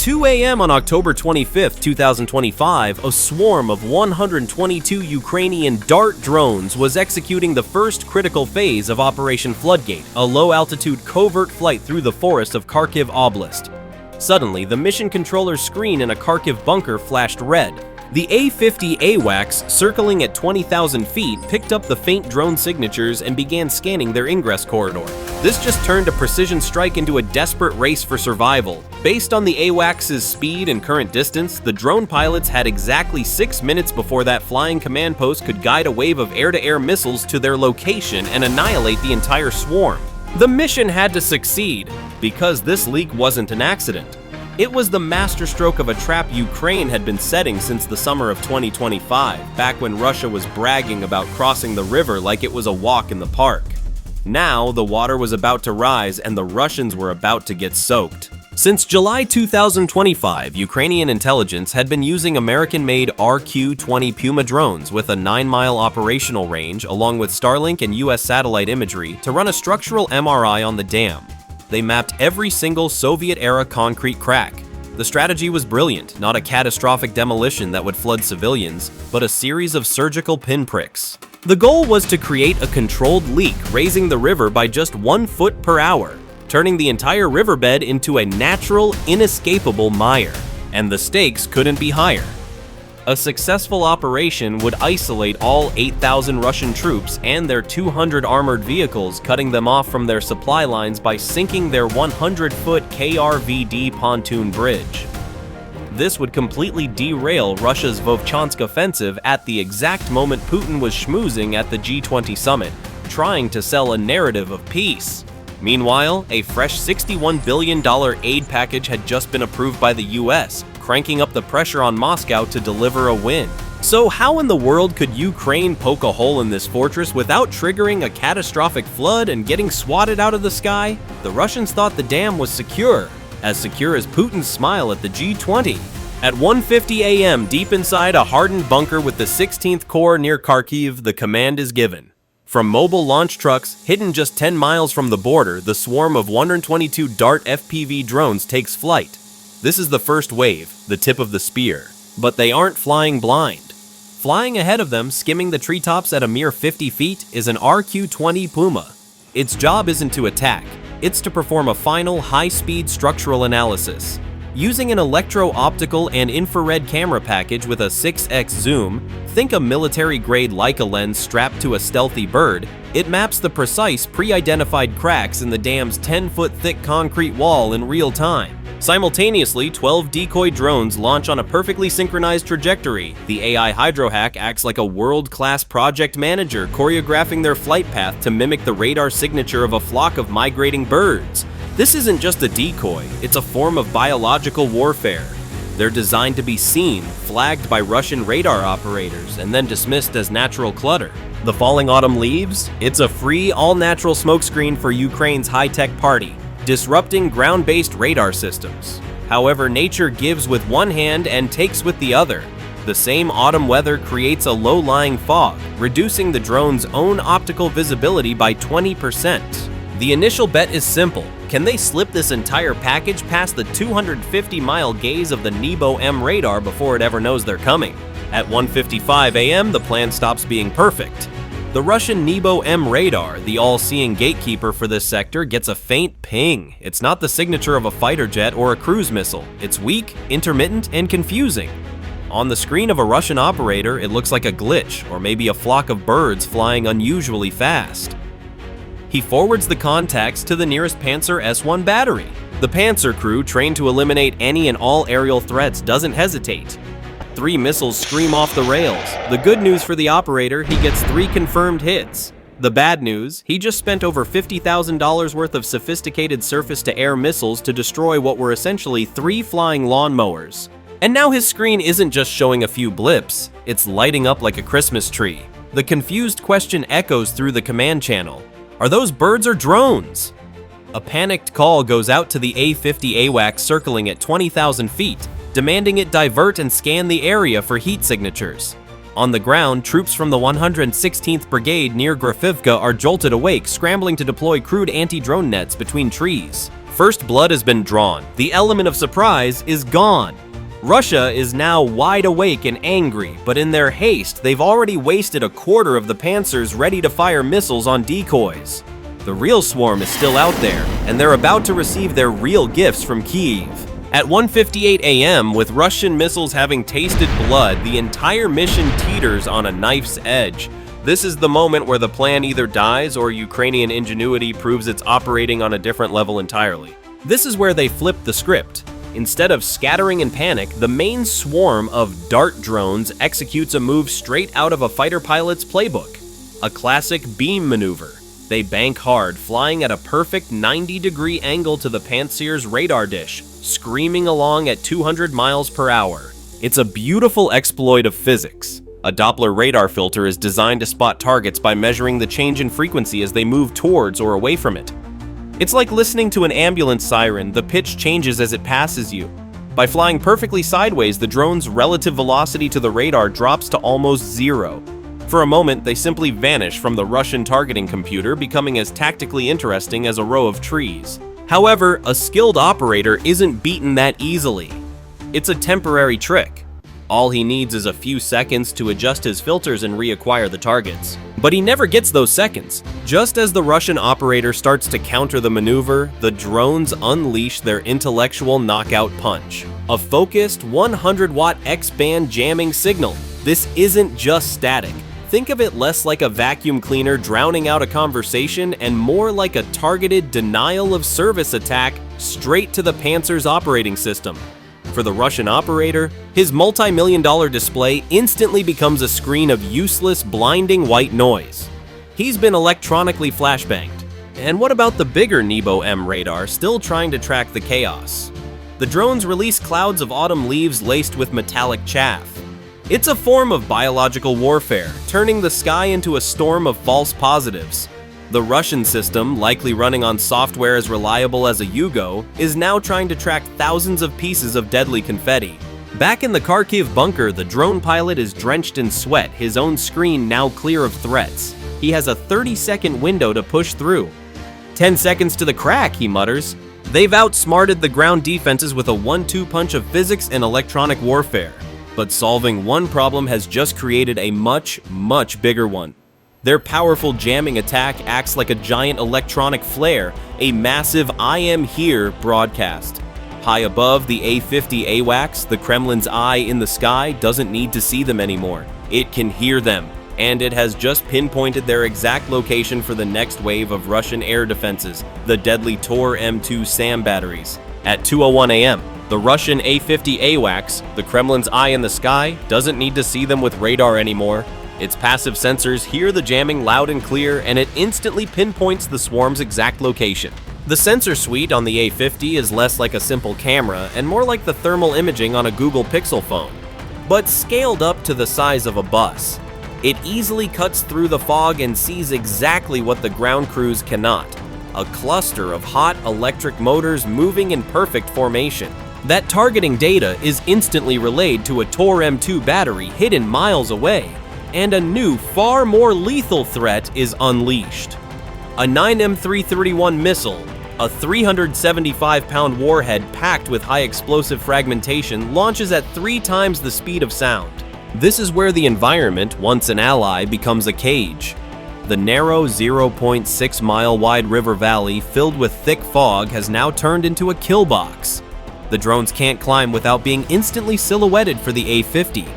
2 a.m. on October 25, 2025, a swarm of 122 Ukrainian Dart drones was executing the first critical phase of Operation Floodgate, a low-altitude covert flight through the forest of Kharkiv Oblast. Suddenly, the mission controller's screen in a Kharkiv bunker flashed red. The A-50 AWACS, circling at 20,000 feet, picked up the faint drone signatures and began scanning their ingress corridor. This just turned a precision strike into a desperate race for survival. Based on the AWACS's speed and current distance, the drone pilots had exactly 6 minutes before that flying command post could guide a wave of air-to-air missiles to their location and annihilate the entire swarm. The mission had to succeed, because this leak wasn't an accident. It was the masterstroke of a trap Ukraine had been setting since the summer of 2025, back when Russia was bragging about crossing the river like it was a walk in the park. Now, the water was about to rise and the Russians were about to get soaked. Since July 2025, Ukrainian intelligence had been using American-made RQ-20 Puma drones with a 9-mile operational range, along with Starlink and US satellite imagery, to run a structural MRI on the dam. They mapped every single Soviet-era concrete crack. The strategy was brilliant, not a catastrophic demolition that would flood civilians, but a series of surgical pinpricks. The goal was to create a controlled leak, raising the river by just 1 foot per hour, turning the entire riverbed into a natural, inescapable mire. And the stakes couldn't be higher. A successful operation would isolate all 8,000 Russian troops and their 200 armored vehicles, cutting them off from their supply lines by sinking their 100-foot KRVD pontoon bridge. This would completely derail Russia's Vovchansk offensive at the exact moment Putin was schmoozing at the G20 summit, trying to sell a narrative of peace. Meanwhile, a fresh $61 billion aid package had just been approved by the US, cranking up the pressure on Moscow to deliver a win. So how in the world could Ukraine poke a hole in this fortress without triggering a catastrophic flood and getting swatted out of the sky? The Russians thought the dam was secure as Putin's smile at the G20. At 1:50 a.m., deep inside a hardened bunker with the 16th Corps near Kharkiv, the command is given. From mobile launch trucks, hidden just 10 miles from the border, the swarm of 122 Dart FPV drones takes flight. This is the first wave, the tip of the spear. But they aren't flying blind. Flying ahead of them, skimming the treetops at a mere 50 feet, is an RQ-20 Puma. Its job isn't to attack, it's to perform a final, high-speed structural analysis. Using an electro-optical and infrared camera package with a 6x zoom, think a military-grade Leica lens strapped to a stealthy bird, it maps the precise, pre-identified cracks in the dam's 10-foot-thick concrete wall in real time. Simultaneously, 12 decoy drones launch on a perfectly synchronized trajectory. The AI Hydrohack acts like a world-class project manager, choreographing their flight path to mimic the radar signature of a flock of migrating birds. This isn't just a decoy, it's a form of biological warfare. They're designed to be seen, flagged by Russian radar operators, and then dismissed as natural clutter. The falling autumn leaves? It's a free, all-natural smokescreen for Ukraine's high-tech party, disrupting ground-based radar systems. However, nature gives with one hand and takes with the other. The same autumn weather creates a low-lying fog, reducing the drone's own optical visibility by 20%. The initial bet is simple. Can they slip this entire package past the 250-mile gaze of the Nebo M radar before it ever knows they're coming? At 1:55 a.m., the plan stops being perfect. The Russian Nebo M radar, the all-seeing gatekeeper for this sector, gets a faint ping. It's not the signature of a fighter jet or a cruise missile. It's weak, intermittent, and confusing. On the screen of a Russian operator, it looks like a glitch, or maybe a flock of birds flying unusually fast. He forwards the contacts to the nearest Panzer S-1 battery. The Panzer crew, trained to eliminate any and all aerial threats, doesn't hesitate. 3 missiles scream off the rails. The good news for the operator, he gets 3 confirmed hits. The bad news, he just spent over $50,000 worth of sophisticated surface-to-air missiles to destroy what were essentially 3 flying lawnmowers. And now his screen isn't just showing a few blips, it's lighting up like a Christmas tree. The confused question echoes through the command channel. Are those birds or drones? A panicked call goes out to the A-50 AWACS circling at 20,000 feet, demanding it divert and scan the area for heat signatures. On the ground, troops from the 116th Brigade near Grafivka are jolted awake, scrambling to deploy crude anti-drone nets between trees. First blood has been drawn. The element of surprise is gone. Russia is now wide awake and angry, but in their haste, they've already wasted a quarter of the panzers ready to fire missiles on decoys. The real swarm is still out there, and they're about to receive their real gifts from Kyiv. At 1:58 a.m., with Russian missiles having tasted blood, the entire mission teeters on a knife's edge. This is the moment where the plan either dies or Ukrainian ingenuity proves it's operating on a different level entirely. This is where they flip the script. Instead of scattering in panic, the main swarm of dart drones executes a move straight out of a fighter pilot's playbook. A classic beam maneuver. They bank hard, flying at a perfect 90-degree angle to the Panzer's radar dish, screaming along at 200 miles per hour. It's a beautiful exploit of physics. A Doppler radar filter is designed to spot targets by measuring the change in frequency as they move towards or away from it. It's like listening to an ambulance siren, the pitch changes as it passes you. By flying perfectly sideways, the drone's relative velocity to the radar drops to almost zero. For a moment, they simply vanish from the Russian targeting computer, becoming as tactically interesting as a row of trees. However, a skilled operator isn't beaten that easily. It's a temporary trick. All he needs is a few seconds to adjust his filters and reacquire the targets. But he never gets those seconds. Just as the Russian operator starts to counter the maneuver, the drones unleash their intellectual knockout punch. A focused 100-watt X-band jamming signal. This isn't just static. Think of it less like a vacuum cleaner drowning out a conversation and more like a targeted denial of service attack straight to the Panzer's operating system. For the Russian operator, his multi-million-dollar display instantly becomes a screen of useless, blinding white noise. He's been electronically flashbanged. And what about the bigger Nebo M radar still trying to track the chaos? The drones release clouds of autumn leaves laced with metallic chaff. It's a form of biological warfare, turning the sky into a storm of false positives. The Russian system, likely running on software as reliable as a Yugo, is now trying to track thousands of pieces of deadly confetti. Back in the Kharkiv bunker, the drone pilot is drenched in sweat, his own screen now clear of threats. He has a 30-second window to push through. 10 seconds to the crack, he mutters. They've outsmarted the ground defenses with a 1-2 punch of physics and electronic warfare. But solving one problem has just created a much, much bigger one. Their powerful jamming attack acts like a giant electronic flare, a massive "I am here" broadcast. High above the A-50 AWACS, the Kremlin's eye in the sky doesn't need to see them anymore. It can hear them, and it has just pinpointed their exact location for the next wave of Russian air defenses, the deadly Tor M2 SAM batteries. At 2:01 a.m., the Russian A-50 AWACS, the Kremlin's eye in the sky, doesn't need to see them with radar anymore. Its passive sensors hear the jamming loud and clear, and it instantly pinpoints the swarm's exact location. The sensor suite on the A-50 is less like a simple camera and more like the thermal imaging on a Google Pixel phone, but scaled up to the size of a bus. It easily cuts through the fog and sees exactly what the ground crews cannot: a cluster of hot electric motors moving in perfect formation. That targeting data is instantly relayed to a Tor M2 battery hidden miles away, and a new, far more lethal threat is unleashed. A 9M331 missile, a 375-pound warhead packed with high explosive fragmentation, launches at 3 times the speed of sound. This is where the environment, once an ally, becomes a cage. The narrow 0.6-mile wide river valley filled with thick fog has now turned into a kill box. The drones can't climb without being instantly silhouetted for the A-50.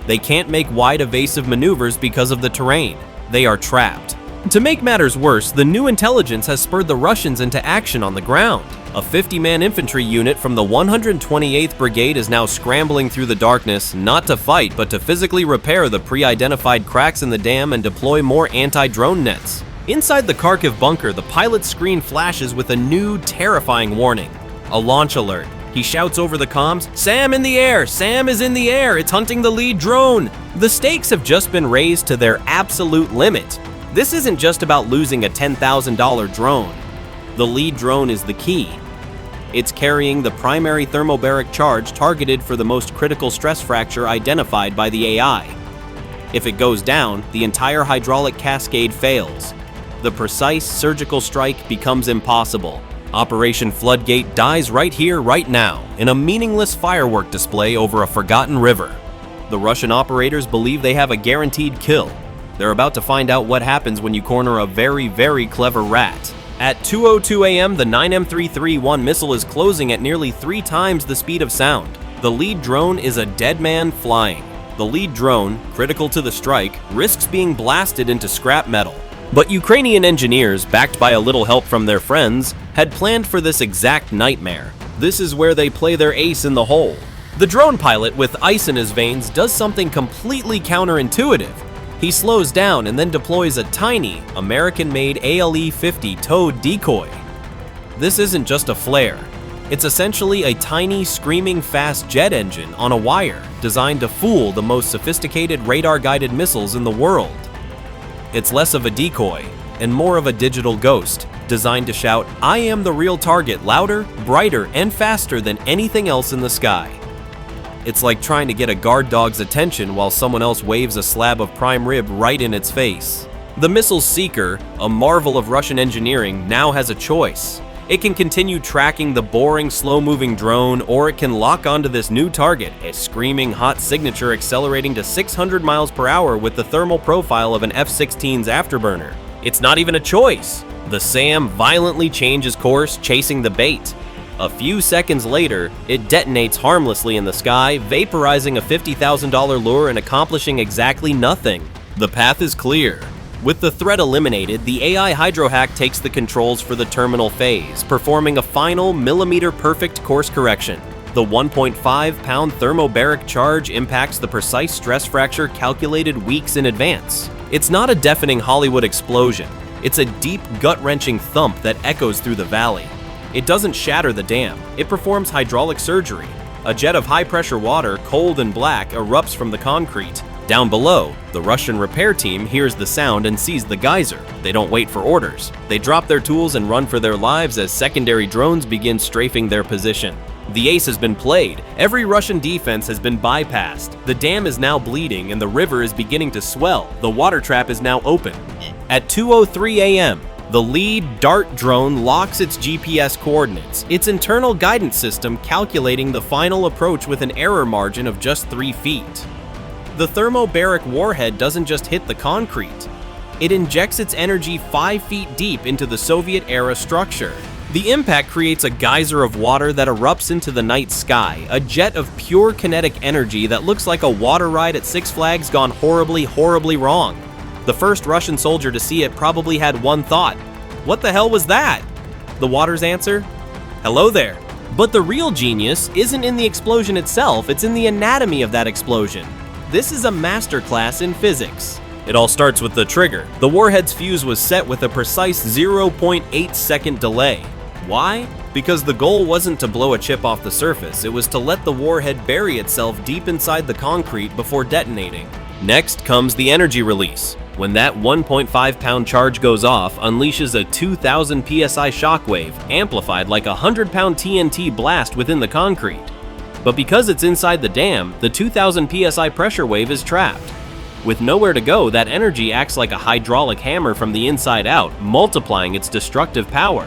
They can't make wide evasive maneuvers because of the terrain. They are trapped. To make matters worse, the new intelligence has spurred the Russians into action on the ground. A 50-man infantry unit from the 128th Brigade is now scrambling through the darkness, not to fight, but to physically repair the pre-identified cracks in the dam and deploy more anti-drone nets. Inside the Kharkiv bunker, the pilot's screen flashes with a new, terrifying warning. A launch alert. He shouts over the comms, "Sam in the air! Sam is in the air! It's hunting the lead drone!" The stakes have just been raised to their absolute limit. This isn't just about losing a $10,000 drone. The lead drone is the key. It's carrying the primary thermobaric charge targeted for the most critical stress fracture identified by the AI. If it goes down, the entire hydraulic cascade fails. The precise surgical strike becomes impossible. Operation Floodgate dies right here, right now, in a meaningless firework display over a forgotten river. The Russian operators believe they have a guaranteed kill. They're about to find out what happens when you corner a very, very clever rat. At 2:02 a.m., the 9M331 missile is closing at nearly 3 times the speed of sound. The lead drone is a dead man flying. The lead drone, critical to the strike, risks being blasted into scrap metal. But Ukrainian engineers, backed by a little help from their friends, had planned for this exact nightmare. This is where they play their ace in the hole. The drone pilot, with ice in his veins, does something completely counterintuitive. He slows down and then deploys a tiny, American-made ALE-50 towed decoy. This isn't just a flare. It's essentially a tiny, screaming fast jet engine on a wire designed to fool the most sophisticated radar-guided missiles in the world. It's less of a decoy and more of a digital ghost, designed to shout, "I am the real target," louder, brighter, and faster than anything else in the sky. It's like trying to get a guard dog's attention while someone else waves a slab of prime rib right in its face. The missile's seeker, a marvel of Russian engineering, now has a choice. It can continue tracking the boring, slow-moving drone, or it can lock onto this new target, a screaming hot signature accelerating to 600 miles per hour with the thermal profile of an F-16's afterburner. It's not even a choice. The SAM violently changes course, chasing the bait. A few seconds later, it detonates harmlessly in the sky, vaporizing a $50,000 lure and accomplishing exactly nothing. The path is clear. With the threat eliminated, the AI Hydrohack takes the controls for the terminal phase, performing a final millimeter-perfect course correction. The 1.5-pound thermobaric charge impacts the precise stress fracture calculated weeks in advance. It's not a deafening Hollywood explosion. It's a deep, gut-wrenching thump that echoes through the valley. It doesn't shatter the dam. It performs hydraulic surgery. A jet of high-pressure water, cold and black, erupts from the concrete. Down below, the Russian repair team hears the sound and sees the geyser. They don't wait for orders. They drop their tools and run for their lives as secondary drones begin strafing their position. The ace has been played. Every Russian defense has been bypassed. The dam is now bleeding and the river is beginning to swell. The water trap is now open. At 2:03 a.m., the lead DART drone locks its GPS coordinates, its internal guidance system calculating the final approach with an error margin of just 3 feet. The thermobaric warhead doesn't just hit the concrete. It injects its energy 5 feet deep into the Soviet-era structure. The impact creates a geyser of water that erupts into the night sky, a jet of pure kinetic energy that looks like a water ride at Six Flags gone horribly, horribly wrong. The first Russian soldier to see it probably had one thought: what the hell was that? The water's answer? Hello there. But the real genius isn't in the explosion itself, it's in the anatomy of that explosion. This is a masterclass in physics. It all starts with the trigger. The warhead's fuse was set with a precise 0.8-second delay. Why? Because the goal wasn't to blow a chip off the surface, it was to let the warhead bury itself deep inside the concrete before detonating. Next comes the energy release. When that 1.5-pound charge goes off, unleashes a 2,000 psi shockwave, amplified like a 100-pound TNT blast within the concrete. But because it's inside the dam, the 2,000 psi pressure wave is trapped. With nowhere to go, that energy acts like a hydraulic hammer from the inside out, multiplying its destructive power.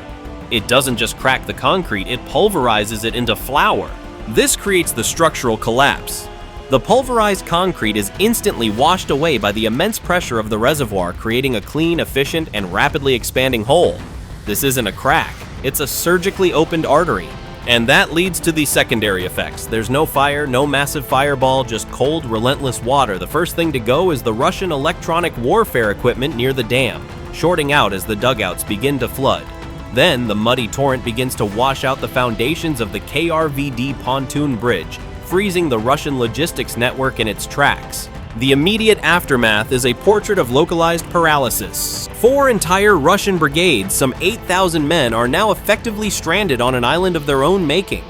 It doesn't just crack the concrete, it pulverizes it into flour. This creates the structural collapse. The pulverized concrete is instantly washed away by the immense pressure of the reservoir, creating a clean, efficient, and rapidly expanding hole. This isn't a crack, it's a surgically opened artery. And that leads to the secondary effects. There's no fire, no massive fireball, just cold, relentless water. The first thing to go is the Russian electronic warfare equipment near the dam, shorting out as the dugouts begin to flood. Then the muddy torrent begins to wash out the foundations of the KRVD pontoon bridge, freezing the Russian logistics network in its tracks. The immediate aftermath is a portrait of localized paralysis. 4 entire Russian brigades, some 8,000 men, are now effectively stranded on an island of their own making.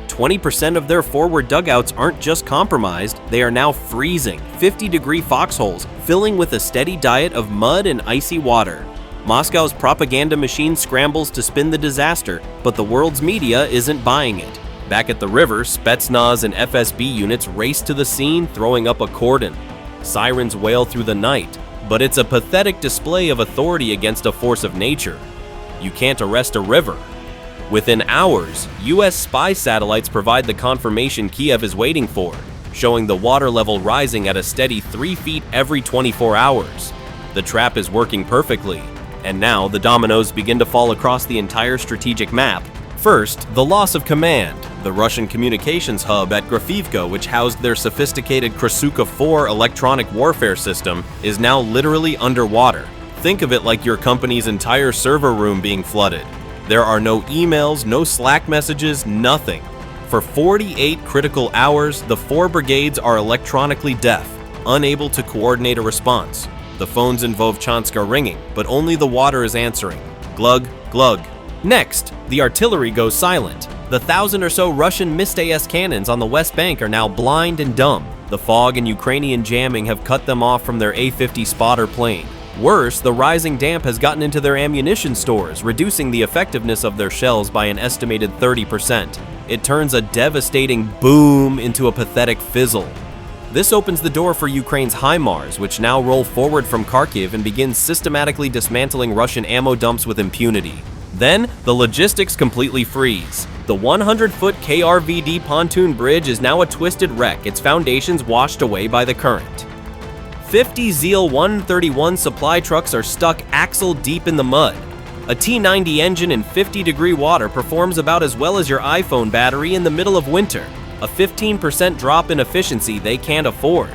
20% of their forward dugouts aren't just compromised, they are now freezing, 50-degree foxholes, filling with a steady diet of mud and icy water. Moscow's propaganda machine scrambles to spin the disaster, but the world's media isn't buying it. Back at the river, Spetsnaz and FSB units race to the scene, throwing up a cordon. Sirens wail through the night, but it's a pathetic display of authority against a force of nature. You can't arrest a river. Within hours, US spy satellites provide the confirmation Kiev is waiting for, showing the water level rising at a steady 3 feet every 24 hours. The trap is working perfectly, and now the dominoes begin to fall across the entire strategic map. First, the loss of command. The Russian communications hub at Grafivka, which housed their sophisticated Krasuka 4 electronic warfare system, is now literally underwater. Think of it like your company's entire server room being flooded. There are no emails, no Slack messages, nothing. For 48 critical hours, the 4 brigades are electronically deaf, unable to coordinate a response. The phones in Vovchansk are ringing, but only the water is answering. Glug, glug. Next, the artillery goes silent. The 1,000 or so Russian Mist-AS cannons on the West Bank are now blind and dumb. The fog and Ukrainian jamming have cut them off from their A-50 spotter plane. Worse, the rising damp has gotten into their ammunition stores, reducing the effectiveness of their shells by an estimated 30%. It turns a devastating boom into a pathetic fizzle. This opens the door for Ukraine's HIMARS, which now roll forward from Kharkiv and begin systematically dismantling Russian ammo dumps with impunity. Then, the logistics completely freeze. The 100-foot KRVD pontoon bridge is now a twisted wreck, its foundations washed away by the current. 50 Zeal 131 supply trucks are stuck axle deep in the mud. A T90 engine in 50-degree water performs about as well as your iPhone battery in the middle of winter. A 15% drop in efficiency they can't afford.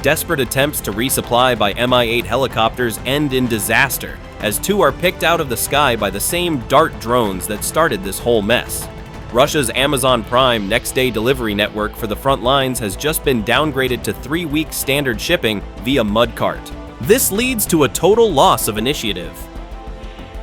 Desperate attempts to resupply by Mi-8 helicopters end in disaster, as 2 are picked out of the sky by the same Dart drones that started this whole mess. Russia's Amazon Prime next-day delivery network for the front lines has just been downgraded to 3-week standard shipping via mudcart. This leads to a total loss of initiative.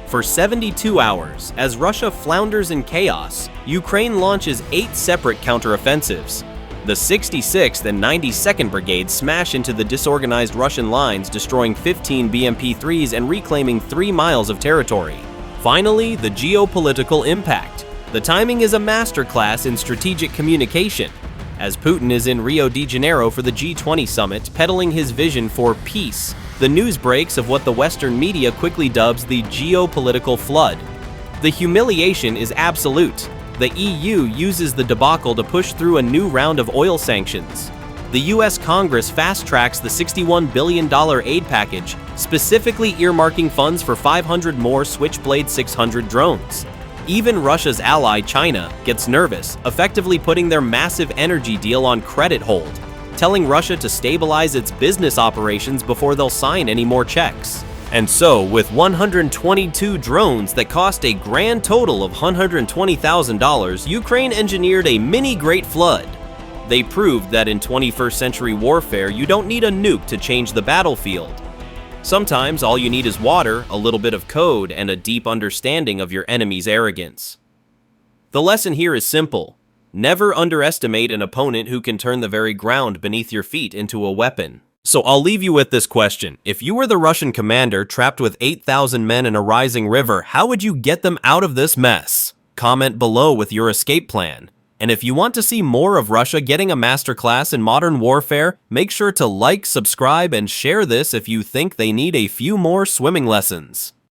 For 72 hours, as Russia flounders in chaos, Ukraine launches 8 separate counteroffensives. The 66th and 92nd Brigades smash into the disorganized Russian lines, destroying 15 BMP-3s and reclaiming 3 miles of territory. Finally, the geopolitical impact. The timing is a masterclass in strategic communication, as Putin is in Rio de Janeiro for the G20 summit, peddling his vision for peace. The news breaks of what the Western media quickly dubs the geopolitical flood. The humiliation is absolute. The EU uses the debacle to push through a new round of oil sanctions. The US Congress fast-tracks the $61 billion aid package, specifically earmarking funds for 500 more Switchblade 600 drones. Even Russia's ally, China, gets nervous, effectively putting their massive energy deal on credit hold, telling Russia to stabilize its business operations before they'll sign any more checks. And so, with 122 drones that cost a grand total of $120,000, Ukraine engineered a mini Great Flood. They proved that in 21st century warfare, you don't need a nuke to change the battlefield. Sometimes all you need is water, a little bit of code, and a deep understanding of your enemy's arrogance. The lesson here is simple. Never underestimate an opponent who can turn the very ground beneath your feet into a weapon. So I'll leave you with this question. If you were the Russian commander trapped with 8,000 men in a rising river, how would you get them out of this mess? Comment below with your escape plan. And if you want to see more of Russia getting a masterclass in modern warfare, make sure to like, subscribe, and share this if you think they need a few more swimming lessons.